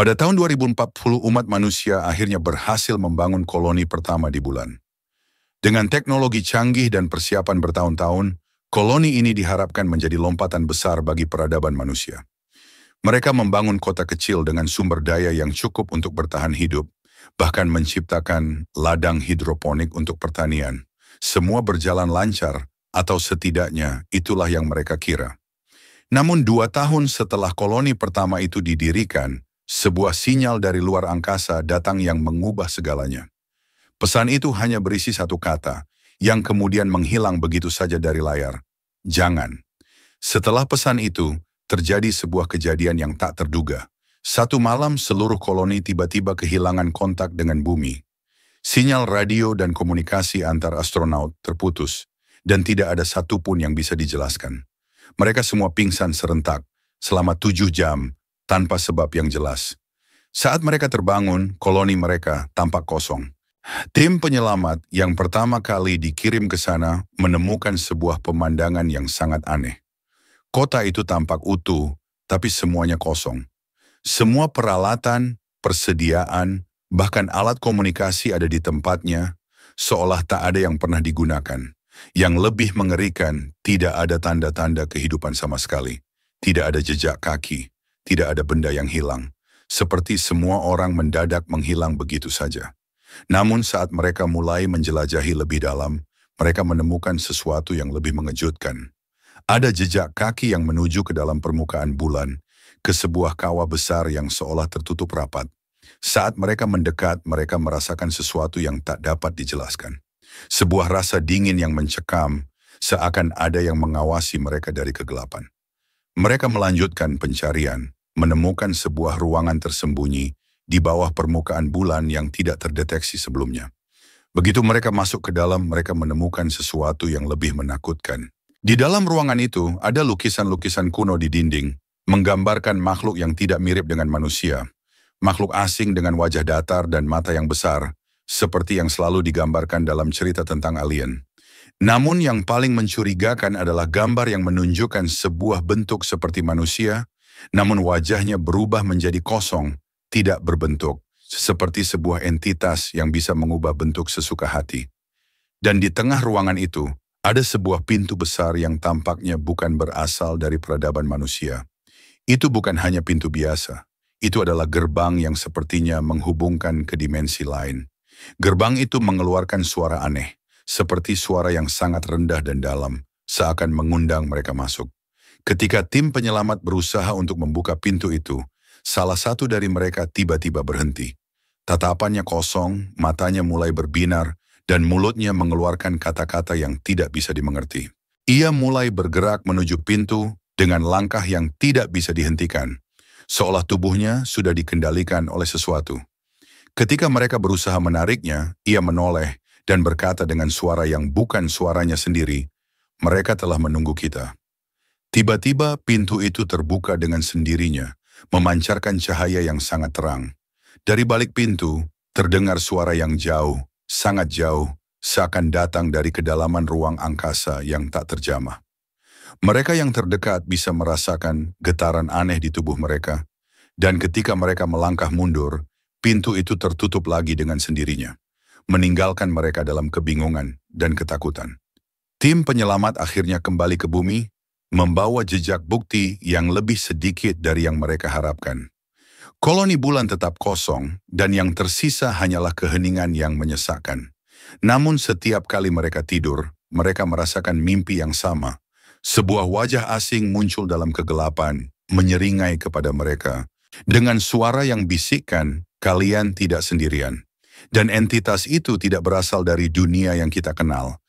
Pada tahun 2040 umat manusia akhirnya berhasil membangun koloni pertama di bulan. Dengan teknologi canggih dan persiapan bertahun-tahun, koloni ini diharapkan menjadi lompatan besar bagi peradaban manusia. Mereka membangun kota kecil dengan sumber daya yang cukup untuk bertahan hidup, bahkan menciptakan ladang hidroponik untuk pertanian. Semua berjalan lancar, atau setidaknya itulah yang mereka kira. Namun 2 tahun setelah koloni pertama itu didirikan, sebuah sinyal dari luar angkasa datang yang mengubah segalanya. Pesan itu hanya berisi satu kata, yang kemudian menghilang begitu saja dari layar. Jangan. Setelah pesan itu, terjadi sebuah kejadian yang tak terduga. Satu malam seluruh koloni tiba-tiba kehilangan kontak dengan bumi. Sinyal radio dan komunikasi antar astronaut terputus, dan tidak ada satupun yang bisa dijelaskan. Mereka semua pingsan serentak, selama 7 jam, tanpa sebab yang jelas. Saat mereka terbangun, koloni mereka tampak kosong. Tim penyelamat yang pertama kali dikirim ke sana menemukan sebuah pemandangan yang sangat aneh. Kota itu tampak utuh, tapi semuanya kosong. Semua peralatan, persediaan, bahkan alat komunikasi ada di tempatnya, seolah tak ada yang pernah digunakan. Yang lebih mengerikan, tidak ada tanda-tanda kehidupan sama sekali. Tidak ada jejak kaki, tidak ada benda yang hilang. Seperti semua orang mendadak menghilang begitu saja. Namun saat mereka mulai menjelajahi lebih dalam, mereka menemukan sesuatu yang lebih mengejutkan. Ada jejak kaki yang menuju ke dalam permukaan bulan, ke sebuah kawah besar yang seolah tertutup rapat. Saat mereka mendekat, mereka merasakan sesuatu yang tak dapat dijelaskan. Sebuah rasa dingin yang mencekam, seakan ada yang mengawasi mereka dari kegelapan. Mereka melanjutkan pencarian, menemukan sebuah ruangan tersembunyi di bawah permukaan bulan yang tidak terdeteksi sebelumnya. Begitu mereka masuk ke dalam, mereka menemukan sesuatu yang lebih menakutkan. Di dalam ruangan itu ada lukisan-lukisan kuno di dinding, menggambarkan makhluk yang tidak mirip dengan manusia. Makhluk asing dengan wajah datar dan mata yang besar, seperti yang selalu digambarkan dalam cerita tentang alien. Namun yang paling mencurigakan adalah gambar yang menunjukkan sebuah bentuk seperti manusia, namun wajahnya berubah menjadi kosong, tidak berbentuk, seperti sebuah entitas yang bisa mengubah bentuk sesuka hati. Dan di tengah ruangan itu, ada sebuah pintu besar yang tampaknya bukan berasal dari peradaban manusia. Itu bukan hanya pintu biasa. Itu adalah gerbang yang sepertinya menghubungkan ke dimensi lain. Gerbang itu mengeluarkan suara aneh, seperti suara yang sangat rendah dan dalam, seakan mengundang mereka masuk. Ketika tim penyelamat berusaha untuk membuka pintu itu, salah satu dari mereka tiba-tiba berhenti. Tatapannya kosong, matanya mulai berbinar, dan mulutnya mengeluarkan kata-kata yang tidak bisa dimengerti. Ia mulai bergerak menuju pintu dengan langkah yang tidak bisa dihentikan, seolah tubuhnya sudah dikendalikan oleh sesuatu. Ketika mereka berusaha menariknya, ia menoleh dan berkata dengan suara yang bukan suaranya sendiri, "Mereka telah menunggu kita." Tiba-tiba pintu itu terbuka dengan sendirinya, memancarkan cahaya yang sangat terang. Dari balik pintu, terdengar suara yang jauh, sangat jauh, seakan datang dari kedalaman ruang angkasa yang tak terjamah. Mereka yang terdekat bisa merasakan getaran aneh di tubuh mereka, dan ketika mereka melangkah mundur, pintu itu tertutup lagi dengan sendirinya, meninggalkan mereka dalam kebingungan dan ketakutan. Tim penyelamat akhirnya kembali ke bumi, membawa jejak bukti yang lebih sedikit dari yang mereka harapkan. Koloni bulan tetap kosong, dan yang tersisa hanyalah keheningan yang menyesakkan. Namun setiap kali mereka tidur, mereka merasakan mimpi yang sama. Sebuah wajah asing muncul dalam kegelapan, menyeringai kepada mereka. Dengan suara yang bisikkan, "Kalian tidak sendirian." Dan entitas itu tidak berasal dari dunia yang kita kenal.